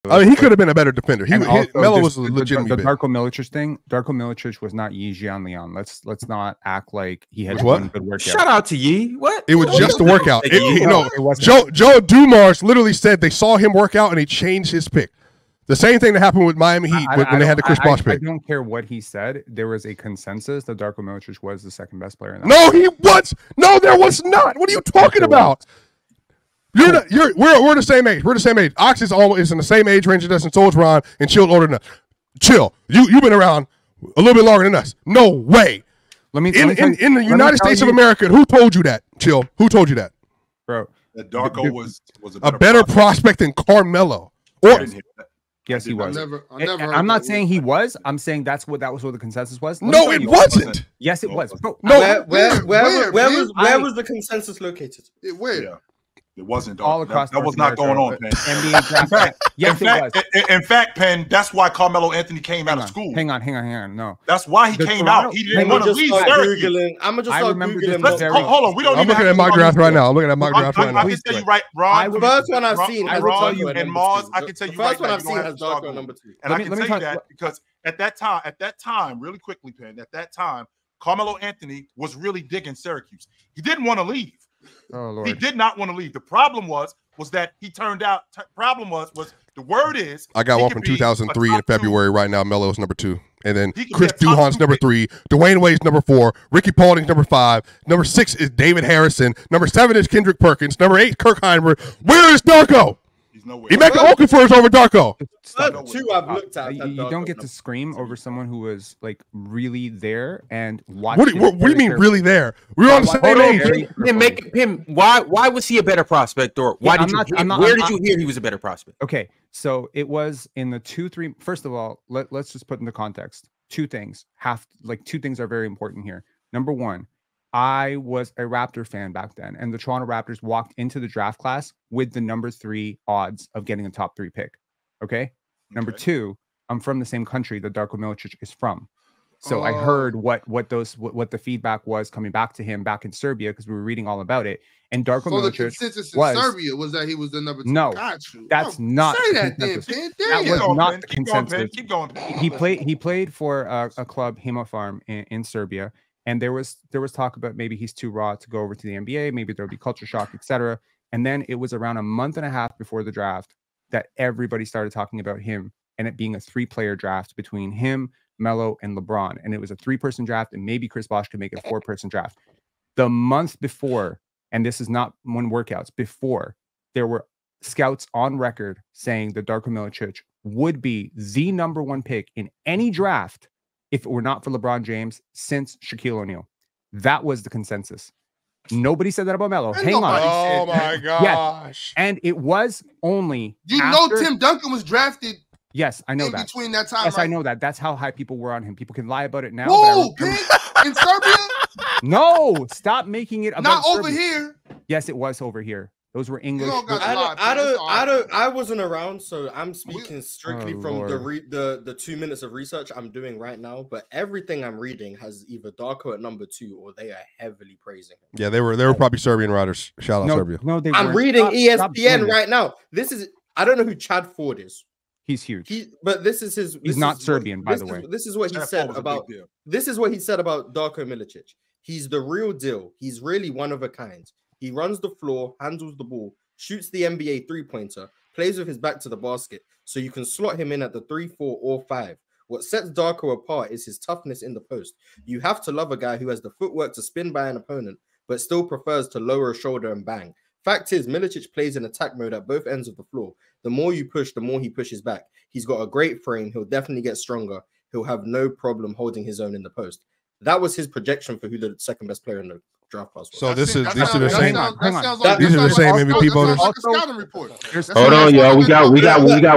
I mean, he could have been a better defender. Melo was the legitimately the Darko Milicic thing. Darko Milicic was not Yi Jianlian. Let's not act like he had one good workout. Shout out to Yi. What? It was just a workout. Joe Dumars literally said they saw him work out and he changed his pick. The same thing that happened with Miami Heat when they had the Chris Bosh pick. I don't care what he said. There was a consensus that Darko Milicic was the second best player in that. No, he was. No, there was not. What are you talking about? We're the same age. We're the same age. Ox is in the same age range as us, and so is Ron, and Chill's older than us. Chill. You've been around a little bit longer than us. No way. In the United States of America, who told you that? Chill. Who told you that? Bro. That Darko was a better prospect than Carmelo. Yes, he was. I'm not saying he was. I'm saying that was what the consensus was. No, it wasn't. Yes, it was. Bro, no, where was the consensus located? Where? Yeah. It wasn't all across. That was not going on, Penn. In fact, Penn, that's why Carmelo Anthony came out of school. Hang on. No, that's why he came out. He didn't want to leave. I'm gonna just start Googling. Hold on, we don't. I'm looking at my draft right now. I'm looking at my draft right now. I can tell you right, Ron. The first one I've seen, and Mars. I can tell you right now. The first one I've seen has Darko number 2, and I can tell you that because at that time, really quickly, Penn. At that time, Carmelo Anthony was really digging Syracuse. He didn't want to leave. Oh, Lord. He did not want to leave. The problem was that he turned out. Problem was the word is. I got one from 2003 in February. Right now, Melo's number 2, and then Chris Duhon's number 3, Dwayne Wade's number 4, Ricky Paulding's number 5, number 6 is David Harrison, number 7 is Kendrick Perkins, number 8 Kirk Heimer. Where is Darko? He's nowhere. He make Okafers over Darko. Two I've looked at. You don't get to scream over someone who was like really there and watching. What do you mean really there? We were on the same age. Why was he a better prospect, or why did where did you hear he was a better prospect? Okay, so it was in the 2-3. First of all, let's just put into context two things. Two things are very important here. Number one, I was a Raptor fan back then, and the Toronto Raptors walked into the draft class with the number 3 odds of getting a top 3 pick. Okay. Number 2, I'm from the same country that Darko Milicic is from. So I heard what the feedback was coming back to him back in Serbia, because we were reading all about it. And Darko Milicic the consensus in Serbia was that he was the number 2. No, that's not. Say that then, Penn. That was not the consensus. Keep going. He played for a club, Hemofarm, in Serbia. And there was talk about maybe he's too raw to go over to the NBA. Maybe there'll be culture shock, etc. And then it was around a month and a half before the draft that everybody started talking about him and it being a 3-player draft between him, Melo, and LeBron. And it was a 3-person draft, and maybe Chris Bosh could make it a 4-person draft. The month before, and this is not one workouts, before, there were scouts on record saying that Darko Milicic would be the number 1 pick in any draft if it were not for LeBron James since Shaquille O'Neal. That was the consensus. Nobody said that about Melo. Hang on. Oh my gosh. Yes. And it was only Tim Duncan was drafted. Yes, I know that. Between that time. Yes, right? I know that. That's how high people were on him. People can lie about it now. Whoa, in Serbia? No, stop making it about not over Serbia. Here. Yes, it was over here. Those were English. I wasn't around, so I'm speaking strictly from the 2 minutes of research I'm doing right now. But everything I'm reading has either Darko at number 2 or they are heavily praising him. Yeah, they were probably Serbian writers. Shout out Serbia. No, I'm reading ESPN right now. I don't know who Chad Ford is. He's huge. But this is his. He's not Serbian, by the way. This is what he said about. This is what he said about Darko Milicic. He's the real deal. He's really one of a kind. He runs the floor, handles the ball, shoots the NBA 3-pointer, plays with his back to the basket, so you can slot him in at the 3, 4, or 5. What sets Darko apart is his toughness in the post. You have to love a guy who has the footwork to spin by an opponent, but still prefers to lower a shoulder and bang. Fact is, Milicic plays in attack mode at both ends of the floor. The more you push, the more he pushes back. He's got a great frame. He'll definitely get stronger. He'll have no problem holding his own in the post. That was his projection for who the second best player in the draft class was. So these are the same. These are the same MVP voters. Hold on, y'all. We got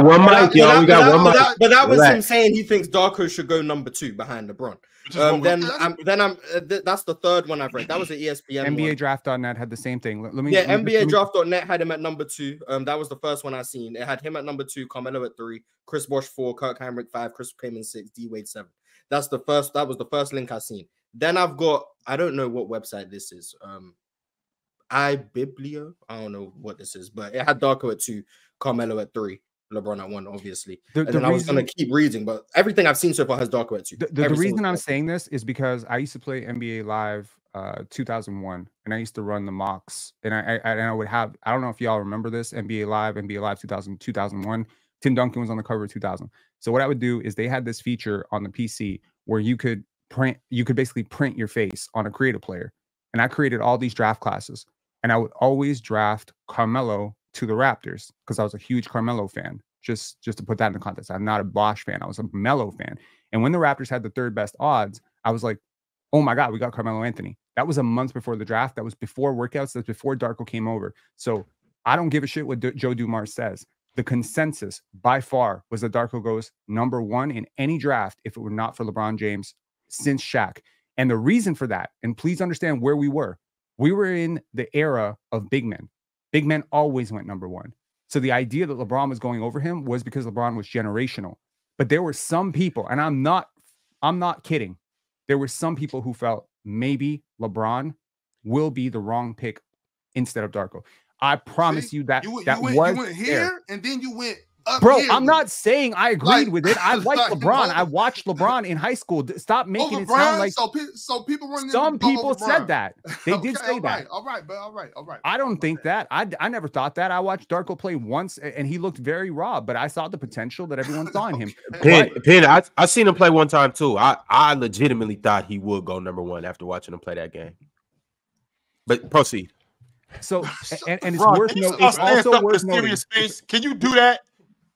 one mic, y'all. We got one mic. But that was him saying he thinks Darko should go number 2 behind LeBron. That's the third one I've read. That was the ESPN. NBA Draft.net had the same thing. NBA Draft.net had him at number 2. That was the first one I seen. It had him at number 2, Carmelo at 3, Chris Bosh 4, Kirk Heinrich 5, Chris Kaman 6, D Wade 7. That was the first link I seen. Then I've got, I don't know what website this is. iBiblio. I don't know what this is, but it had Darko at 2, Carmelo at 3, LeBron at 1, obviously. And then I was going to keep reading, but everything I've seen so far has Darko at 2. The reason I'm saying this is because I used to play NBA Live 2001, and I used to run the mocks, and I would have, I don't know if y'all remember this, NBA Live 2001. Tim Duncan was on the cover of 2000. So what I would do is they had this feature on the PC where you could basically print your face on a creative player. And I created all these draft classes, and I would always draft Carmelo to the Raptors because I was a huge Carmelo fan. Just to put that in the context, I'm not a Bosch fan. I was a Melo fan. And when the Raptors had the 3rd best odds, I was like, oh my God, we got Carmelo Anthony. That was a month before the draft. That was before workouts. That's before Darko came over. So I don't give a shit what Joe Dumars says. The consensus by far was that Darko goes number 1 in any draft if it were not for LeBron James since Shaq. And the reason for that, and please understand where we were in the era of big men. Big men always went number 1. So the idea that LeBron was going over him was because LeBron was generational. But there were some people, and I'm not kidding. There were some people who felt maybe LeBron will be the wrong pick instead of Darko. I promise you that you went here and then you went up. Bro, here. I'm not saying I agreed with it. I like LeBron. I watched LeBron in high school. Stop making it sound like so people run. Some people said that. They did say that. All right. I don't think that. I never thought that. I watched Darko play once, and he looked very raw. But I saw the potential that everyone saw in him. Penn, I seen him play one time too. I legitimately thought he would go number 1 after watching him play that game. But proceed. So and it's worth noting. It's also worth noting. Can you do that?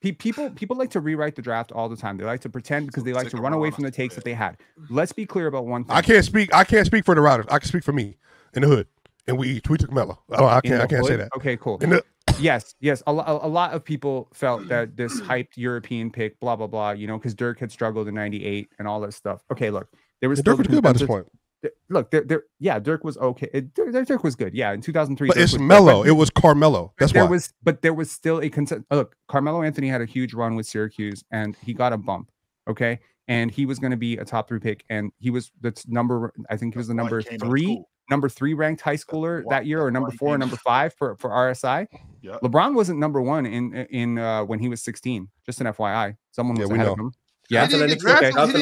People like to rewrite the draft all the time. They like to pretend because they like to run away from the takes that they had. Let's be clear about one thing. I can't speak for the Riders. I can speak for me in the hood, and we took Melo. I can't say that. Okay, cool. Yes. A lot of people felt that this hyped European pick, blah blah blah. You know, because Dirk had struggled in '98 and all that stuff. Okay, look, there was Dirk was good by this point. Look, Dirk was okay. Dirk was good. Yeah, in 2003. But it's Melo. It was Carmelo. That's why. There was still a consent. Look, Carmelo Anthony had a huge run with Syracuse, and he got a bump. Okay, and he was going to be a top 3 pick, and he was I think he was the number 3 ranked high schooler that year, or number 4 or number 5 for RSI. Yep. LeBron wasn't number 1 in when he was 16. Just an FYI, someone was ahead of him. Yeah, shout out to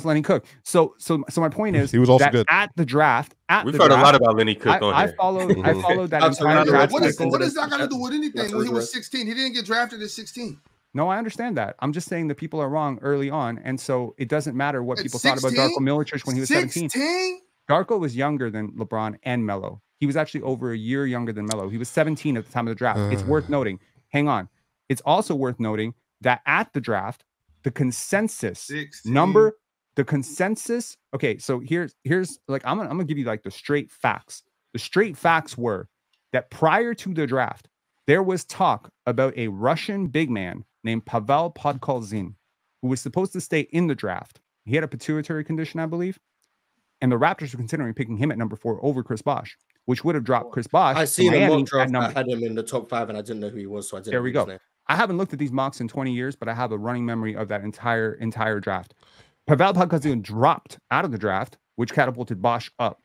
Lenny Cook. So my point is, he was also good at the draft. We've heard a lot about Lenny Cook on here. I followed that entire draft. What does that got to do with anything? When he was 16, he didn't get drafted at 16. No, I understand that. I'm just saying that people are wrong early on, and so it doesn't matter what people thought about Darko Milicic when he was 17. Darko was younger than LeBron and Melo. He was actually over a year younger than Melo. He was 17 at the time of the draft. It's worth noting. Hang on. It's also worth noting that at the draft, the consensus number, okay, so here's like I'm gonna give you like the straight facts. The straight facts were that prior to the draft, there was talk about a Russian big man named Pavel Podkolzin, who was supposed to stay in the draft. He had a pituitary condition, I believe, and the Raptors were considering picking him at number 4 over Chris Bosh, which would have dropped Chris Bosh. I see the mock draft. I had him in the top 5, and I didn't know who he was, so I didn't. There we go. I haven't looked at these mocks in 20 years, but I have a running memory of that entire draft. Pavel Podkolzin dropped out of the draft, which catapulted Bosh up.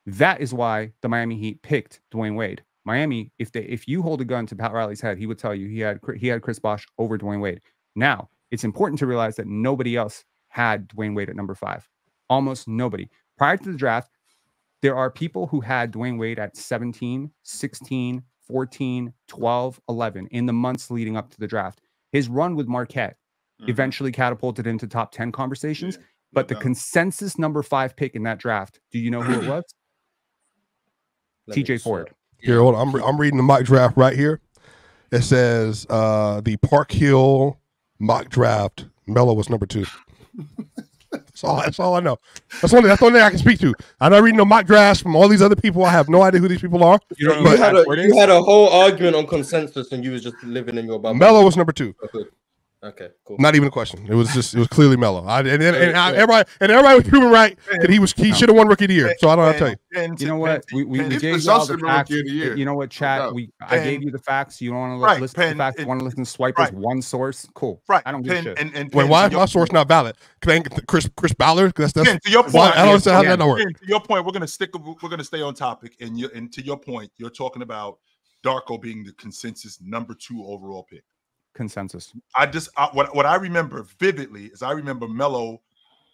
That is why the Miami Heat picked Dwayne Wade. Miami, if you hold a gun to Pat Riley's head, he would tell you he had Chris Bosh over Dwayne Wade. Now, it's important to realize that nobody else had Dwayne Wade at number 5. Almost nobody. Prior to the draft, there are people who had Dwayne Wade at 17, 16, 14, 12, 11 in the months leading up to the draft. His run with Marquette eventually catapulted into top 10 conversations. But the consensus number 5 pick in that draft, do you know who it was? TJ Ford. Here, hold on. I'm reading the mock draft right here. It says the Park Hill mock draft. Melo was number 2. That's all I know. That's the only thing I can speak to. I'm not reading no mock drafts from all these other people. I have no idea who these people are. You had a whole argument on consensus, and you was just living in your bubble. Melo was number 2. Okay, cool. Not even a question. It was clearly Melo. Everybody was proven right that he should have won Rookie of the Year. So I don't know how to tell you. You know what? We gave you all the facts. You know what, chat? I gave you the facts. You don't want to listen to the facts. You want to listen to Swiper's one source. Cool. Right. I don't give a shit. Why is my source not valid? Chris Ballard? That's to your point. I don't understand how that works. To your point, we're gonna stay on topic. And to your point, you're talking about Darko being the consensus number 2 overall pick. Consensus. What I remember vividly is I remember Melo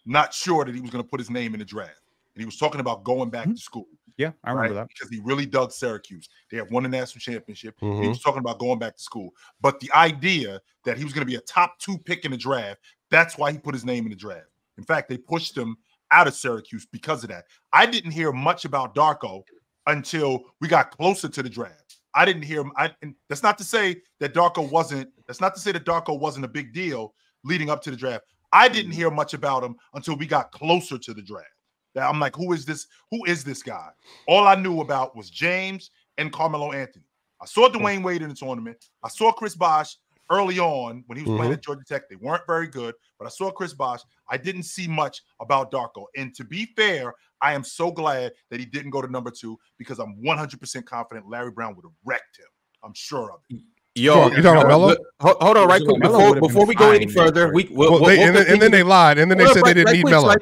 not sure that he was going to put his name in the draft. And he was talking about going back to school. Yeah, I remember that. Because he really dug Syracuse. They have won the national championship. He was talking about going back to school. But the idea that he was going to be a top 2 pick in the draft, that's why he put his name in the draft. In fact, they pushed him out of Syracuse because of that. I didn't hear much about Darko until we got closer to the draft. I didn't hear him. And that's not to say that Darko wasn't a big deal leading up to the draft. I didn't hear much about him until we got closer to the draft. I'm like, who is this? Who is this guy? All I knew about was James and Carmelo Anthony. I saw Dwayne Wade in the tournament. I saw Chris Bosh early on when he was playing at Georgia Tech. They weren't very good, but I saw Chris Bosh. I didn't see much about Darko. And to be fair, I am so glad that he didn't go to number 2 because I'm 100% confident Larry Brown would have wrecked him. I'm sure of it. Yo, you talking about Melo? Hold on, right quick before we go any further. And then they lied, and then they said they didn't need Melo.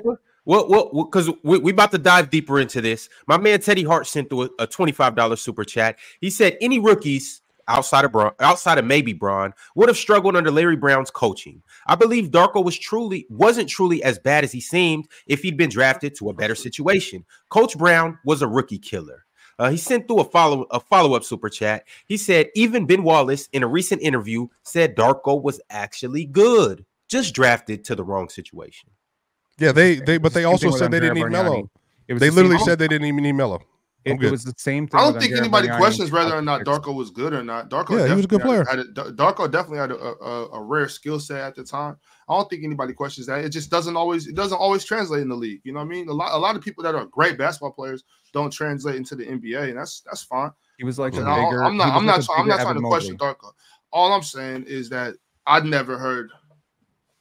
Well, because we about to dive deeper into this. My man Teddy Hart sent through a $25 super chat. He said any rookies outside of maybe Bron would have struggled under Larry Brown's coaching. I believe Darko wasn't truly as bad as he seemed if he'd been drafted to a better situation. Coach Brown was a rookie killer. He sent through a follow-up super chat. He said even Ben Wallace in a recent interview said Darko was actually good, just drafted to the wrong situation. Yeah, but they also said they didn't need Melo. They literally said they didn't even need Melo. It was the same thing. I don't think anybody questions whether or not Darko was good or not. Darko, he was a good player. Darko definitely had a rare skill set at the time. I don't think anybody questions that. It just doesn't always translate in the league. You know what I mean? A lot of people that are great basketball players don't translate into the NBA, and that's fine. He was like I'm not trying to question Darko. All I'm saying is that I never heard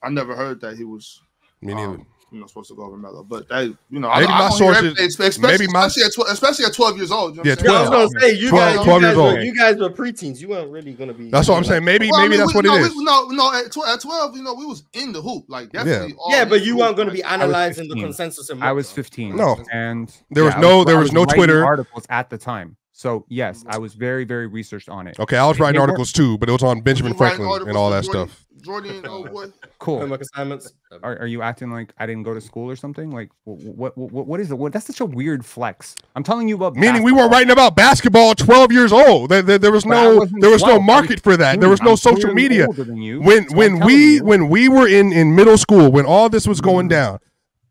that he was. Me neither. Supposed to go over Melo, but that maybe my sources, especially at 12 years old. You know yeah, 12. I was gonna say 12 years old. You guys were preteens. You weren't really gonna be. That's what I'm saying. Maybe that's what it is. At 12, we was in the hoop, like definitely. Yeah, but you weren't gonna be analyzing the consensus. I was 15. No, and there was no Twitter articles at the time. So yes, I was very, very researched on it. Okay, I was writing articles too, but it was on Benjamin Franklin and all that stuff. Jordan, cool. Homework assignments. Are you acting like I didn't go to school or something? Like what is it? That's such a weird flex. I'm telling you about. Meaning we weren't writing about basketball at 12 years old. There was no market for that. There was no social media. When we were in middle school, when all this was going down,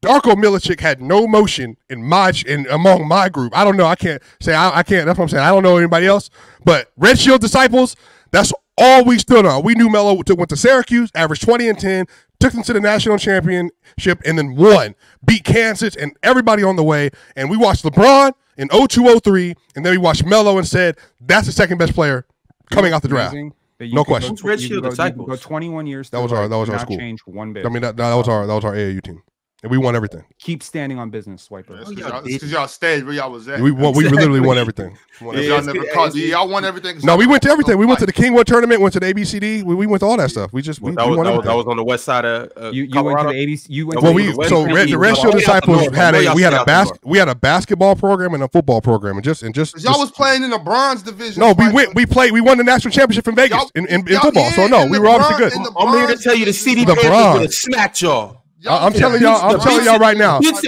Darko Milicic had no motion among my group. I don't know. I can't say I can't. That's what I'm saying. I don't know anybody else. But Red Shield disciples, that's all we stood on. We knew Melo went to Syracuse, averaged 20 and 10, took them to the national championship, and then won. Beat Kansas and everybody on the way. And we watched LeBron in 02-03, and then we watched Melo and said, that's the second best player coming out the draft. No question. Red Shield disciples. Go 21 years. That was our school. Change one bit. I mean, that was our AAU team. And we won everything. Keep standing on business, Swiper. Because y'all stayed where y'all was at. We literally won everything. Y'all never caught. Y'all won everything. No, we went to everything. We went to the Kingwood tournament. Went to the ABCD. We went to all that stuff. We won everything. That was on the west side of you went to the ABC. You went. The Red Shield disciples we had a basketball program and a football program, and just y'all was playing in the bronze division. No, we won the national championship in Vegas in football. So no, we were obviously good. I'm here to tell you the CD would have smacked y'all. I'm telling y'all right now. If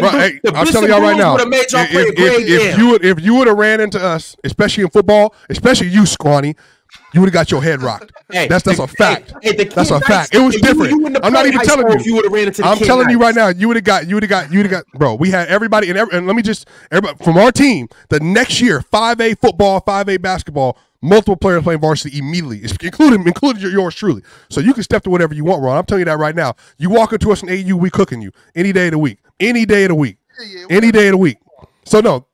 you would have ran into us, especially in football, especially you, Squanny, you would have got your head rocked. That's a fact. That's a fact. It was different. I'm not even telling you. I'm telling you right now. You would have got. Bro, we had everybody and let me just everybody from our team. The next year, 5A football, 5A basketball. Multiple players playing varsity immediately, including yours truly. So you can step to whatever you want, Ron. I'm telling you that right now. You walk into us in AU, we cooking you any day of the week. Any day of the week. Any day of the week. So no,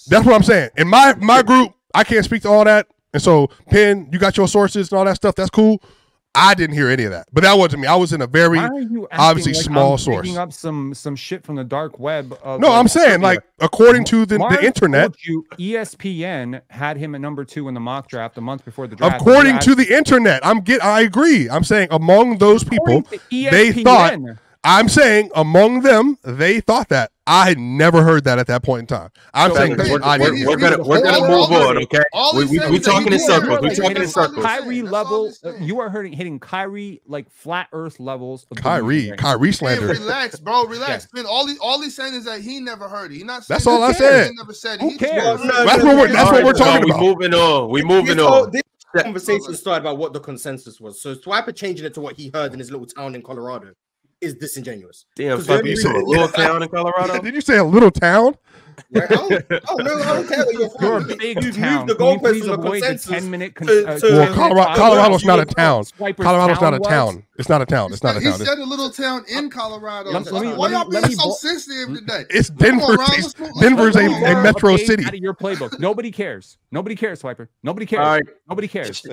that's what I'm saying. In my group, I can't speak to all that. And so, Penn, you got your sources and all that stuff. That's cool. I didn't hear any of that, but that wasn't me. I was in a very obviously small source. Picking up some shit from the dark web. No, I'm saying like according to the internet, ESPN had him at number 2 in the mock draft a month before the draft. According to the internet, I agree. I'm saying among those people, they thought I'm saying among them, they thought that. I had never heard that at that point in time. I'm saying we're gonna move on, okay? We talking in circles. We talking in circles. Kyrie level, you are hitting Kyrie like flat Earth levels. Of Kyrie slander. Relax, bro. Relax. Man, all he's saying is that he never heard it. He not. That's all I said. He never said. Who cares? That's what we're talking about. We moving on. This conversation started about what the consensus was. So Swiper changing it to what he heard in his little town in Colorado is disingenuous. Damn, so you said a little town in Colorado? Did you say a little town? Right? I don't care where you're from. You're a big town. The goalpost from the consensus 10-minute. Colorado's not a town. Colorado's not a town. It's not a town. It's not a He town. said a little town in Colorado. Why y'all being so sensitive today? It's Denver. Denver's a metro city. Out of your playbook. Nobody cares. Nobody cares, Swiper. Nobody cares. All right. Nobody cares.